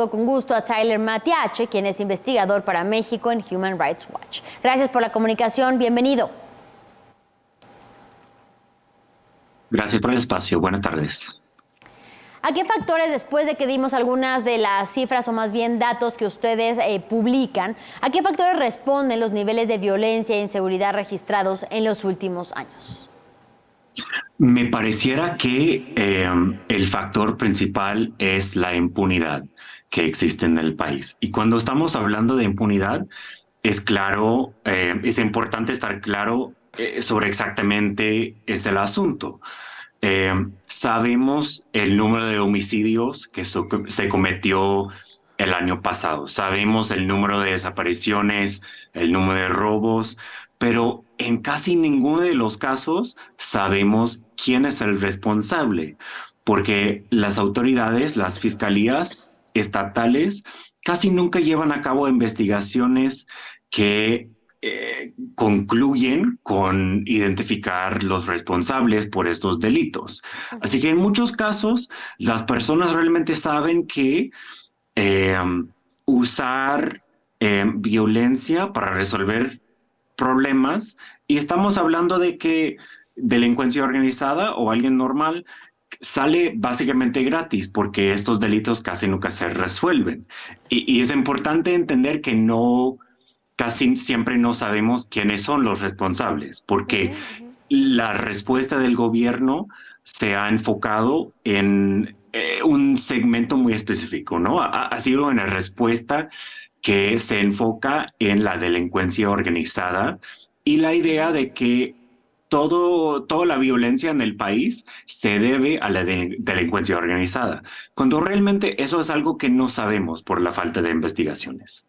Con gusto a Tyler Matiache, quien es investigador para México en Human Rights Watch. Gracias por la comunicación, bienvenido. Gracias por el espacio, buenas tardes. ¿A qué factores, después de que dimos algunas de las cifras o más bien datos que ustedes publican, a qué factores responden los niveles de violencia e inseguridad registrados en los últimos años? Me pareciera que el factor principal es la impunidad que existe en el país. Y cuando estamos hablando de impunidad, es claro, es importante estar claro sobre exactamente es el asunto. Sabemos el número de homicidios que se cometió el año pasado. Sabemos el número de desapariciones, el número de robos, pero en casi ninguno de los casos sabemos quién es el responsable, porque las autoridades, las fiscalías estatales, casi nunca llevan a cabo investigaciones que concluyen con identificar los responsables por estos delitos. Así que en muchos casos las personas realmente saben que eh, usar violencia para resolver problemas, y estamos hablando de que delincuencia organizada o alguien normal sale básicamente gratis porque estos delitos casi nunca se resuelven. Y es importante entender que casi siempre no sabemos quiénes son los responsables, porque la respuesta del gobierno se ha enfocado en un segmento muy específico, ¿no? Ha sido una respuesta que se enfoca en la delincuencia organizada y la idea de que toda la violencia en el país se debe a la delincuencia organizada, cuando realmente eso es algo que no sabemos por la falta de investigaciones.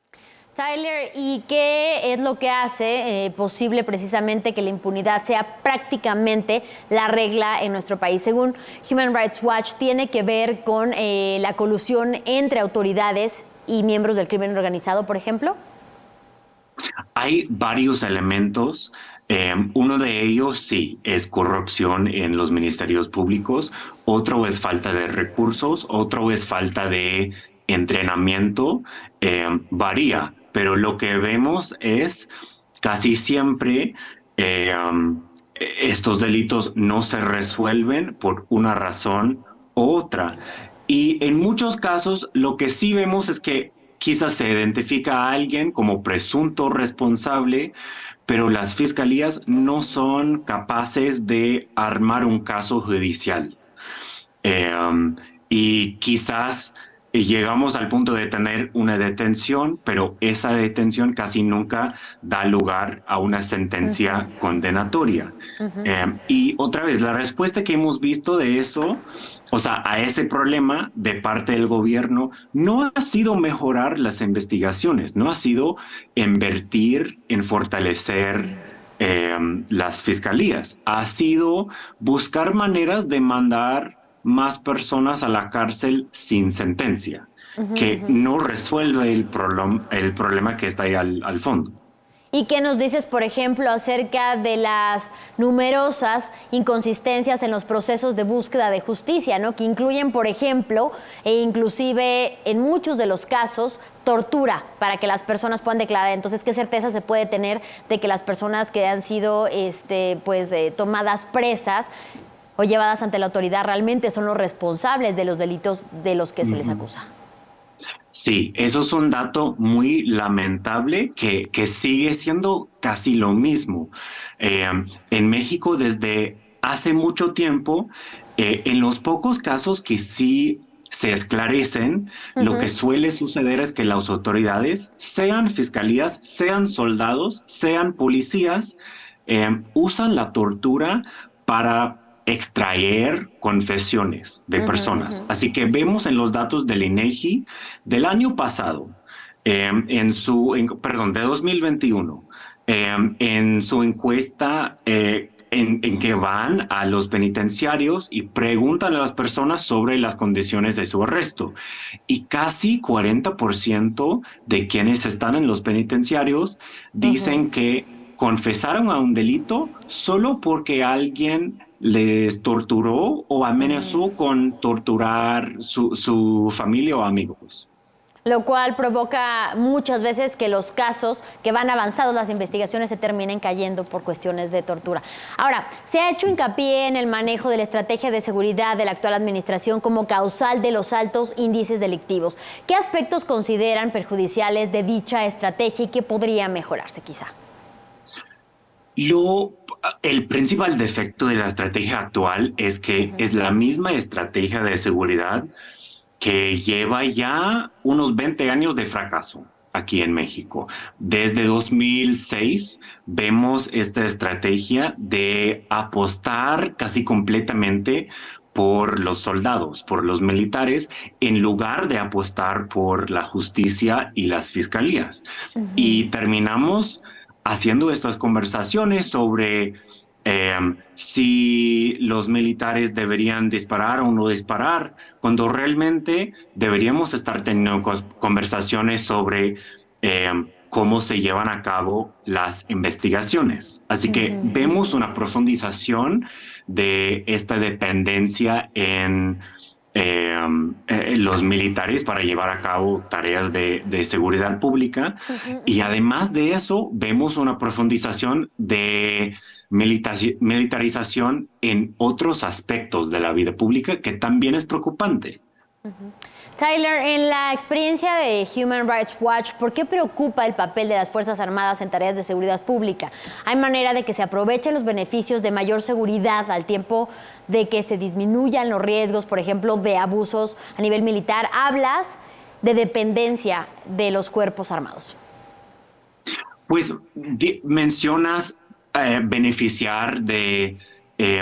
Tyler, ¿y qué es lo que hace posible precisamente que la impunidad sea prácticamente la regla en nuestro país? Según Human Rights Watch, tiene que ver con la colusión entre autoridades y miembros del crimen organizado, por ejemplo. Hay varios elementos. Uno de ellos sí es corrupción en los ministerios públicos, otro es falta de recursos, otro es falta de entrenamiento. Varía, pero lo que vemos es casi siempre estos delitos no se resuelven por una razón u otra. Y en muchos casos lo que sí vemos es que quizás se identifica a alguien como presunto responsable, pero las fiscalías no son capaces de armar un caso judicial. Y quizás llegamos al punto de tener una detención, pero esa detención casi nunca da lugar a una sentencia condenatoria. Y otra vez, la respuesta que hemos visto de eso, o sea, a ese problema de parte del gobierno, no ha sido mejorar las investigaciones, no ha sido invertir en fortalecer las fiscalías, ha sido buscar maneras de mandar más personas a la cárcel sin sentencia, que no resuelve el problema que está ahí al fondo. ¿Y qué nos dices, por ejemplo, acerca de las numerosas inconsistencias en los procesos de búsqueda de justicia, ¿no? Que incluyen, por ejemplo, e inclusive en muchos de los casos, tortura para que las personas puedan declarar? Entonces, ¿qué certeza se puede tener de que las personas que han sido tomadas presas o llevadas ante la autoridad realmente son los responsables de los delitos de los que se les acusa? Sí, eso es un dato muy lamentable que sigue siendo casi lo mismo. En México desde hace mucho tiempo, en los pocos casos que sí se esclarecen, lo que suele suceder es que las autoridades, sean fiscalías, sean soldados, sean policías, usan la tortura para extraer confesiones de personas. Así que vemos en los datos del INEGI del año pasado, de 2021, en su encuesta en que van a los penitenciarios y preguntan a las personas sobre las condiciones de su arresto. Y casi 40% de quienes están en los penitenciarios dicen que confesaron a un delito solo porque alguien les torturó o amenazó con torturar su familia o amigos. Lo cual provoca muchas veces que los casos que van avanzados, las investigaciones se terminen cayendo por cuestiones de tortura. Ahora, se ha hecho hincapié en el manejo de la estrategia de seguridad de la actual administración como causal de los altos índices delictivos. ¿Qué aspectos consideran perjudiciales de dicha estrategia y qué podría mejorarse quizá? El principal defecto de la estrategia actual es que es la misma estrategia de seguridad que lleva ya unos 20 años de fracaso aquí en México. Desde 2006 vemos esta estrategia de apostar casi completamente por los soldados, por los militares, en lugar de apostar por la justicia y las fiscalías. Y terminamos haciendo estas conversaciones sobre si los militares deberían disparar o no disparar, cuando realmente deberíamos estar teniendo conversaciones sobre cómo se llevan a cabo las investigaciones. Así que vemos una profundización de esta dependencia en los militares para llevar a cabo tareas de seguridad pública. Y además de eso, vemos una profundización de militarización en otros aspectos de la vida pública que también es preocupante. Tyler, en la experiencia de Human Rights Watch, ¿por qué preocupa el papel de las Fuerzas Armadas en tareas de seguridad pública? ¿Hay manera de que se aprovechen los beneficios de mayor seguridad al tiempo de que se disminuyan los riesgos, por ejemplo, de abusos a nivel militar? Hablas de dependencia de los cuerpos armados. Pues mencionas beneficiar de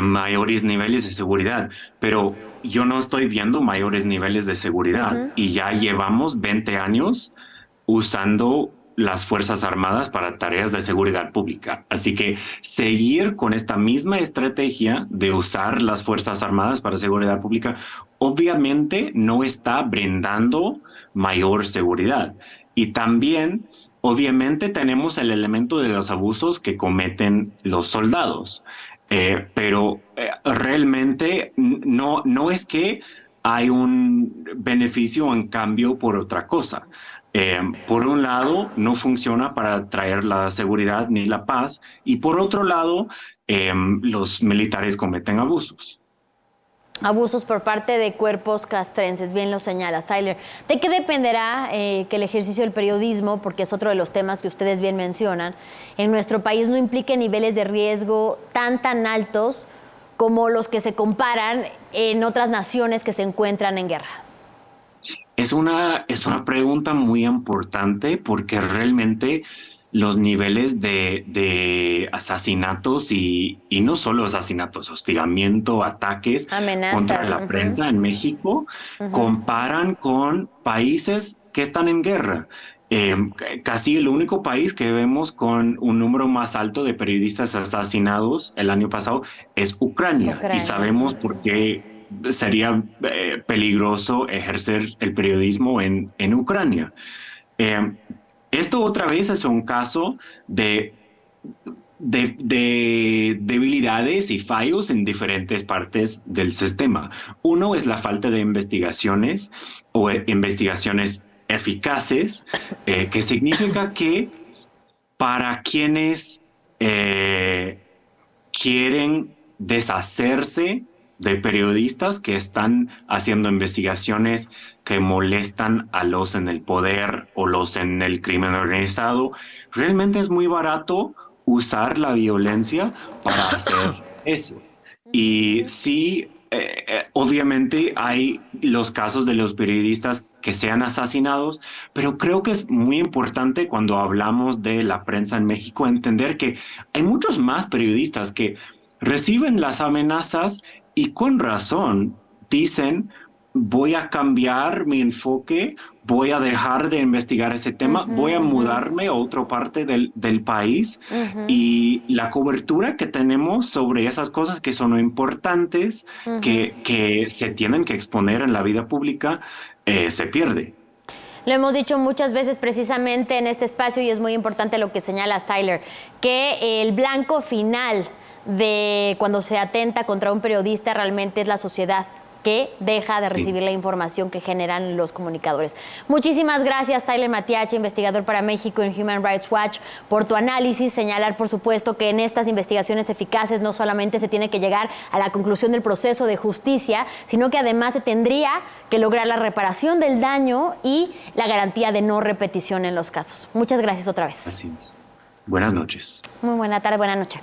mayores niveles de seguridad, pero yo no estoy viendo mayores niveles de seguridad y ya llevamos 20 años usando las Fuerzas Armadas para tareas de seguridad pública. Así que seguir con esta misma estrategia de usar las Fuerzas Armadas para seguridad pública obviamente no está brindando mayor seguridad. Y también, obviamente, tenemos el elemento de los abusos que cometen los soldados. Pero realmente no es que hay un beneficio en cambio por otra cosa. Por un lado, no funciona para traer la seguridad ni la paz, y por otro lado, los militares cometen abusos. Abusos por parte de cuerpos castrenses, bien lo señalas, Tyler. ¿De qué dependerá que el ejercicio del periodismo, porque es otro de los temas que ustedes bien mencionan, en nuestro país no implique niveles de riesgo tan altos como los que se comparan en otras naciones que se encuentran en guerra? Es una pregunta muy importante porque realmente los niveles de asesinatos y no solo asesinatos, hostigamiento, ataques, amenazas contra la prensa en México comparan con países que están en guerra. Casi el único país que vemos con un número más alto de periodistas asesinados el año pasado es Ucrania. Y sabemos por qué sería peligroso ejercer el periodismo en Ucrania. Esto otra vez es un caso de debilidades y fallos en diferentes partes del sistema. Uno es la falta de investigaciones o investigaciones eficaces, que significa que para quienes quieren deshacerse de periodistas que están haciendo investigaciones que molestan a los en el poder o los en el crimen organizado, realmente es muy barato usar la violencia para hacer eso. Y sí, obviamente hay los casos de los periodistas que sean asesinados, pero creo que es muy importante cuando hablamos de la prensa en México entender que hay muchos más periodistas que reciben las amenazas y con razón dicen: voy a cambiar mi enfoque, voy a dejar de investigar ese tema, voy a mudarme a otra parte del país. Y la cobertura que tenemos sobre esas cosas que son importantes, que se tienen que exponer en la vida pública, se pierde. Lo hemos dicho muchas veces precisamente en este espacio y es muy importante lo que señalas, Tyler, que el blanco final de cuando se atenta contra un periodista realmente es la sociedad. que deja de Sí. recibir la información que generan los comunicadores. Muchísimas gracias, Tyler Matiache, investigador para México en Human Rights Watch, por tu análisis. Señalar, por supuesto, que en estas investigaciones eficaces no solamente se tiene que llegar a la conclusión del proceso de justicia, sino que además se tendría que lograr la reparación del daño y la garantía de no repetición en los casos. Muchas gracias otra vez. Así es. Buenas noches. Muy buena tarde, buena noche.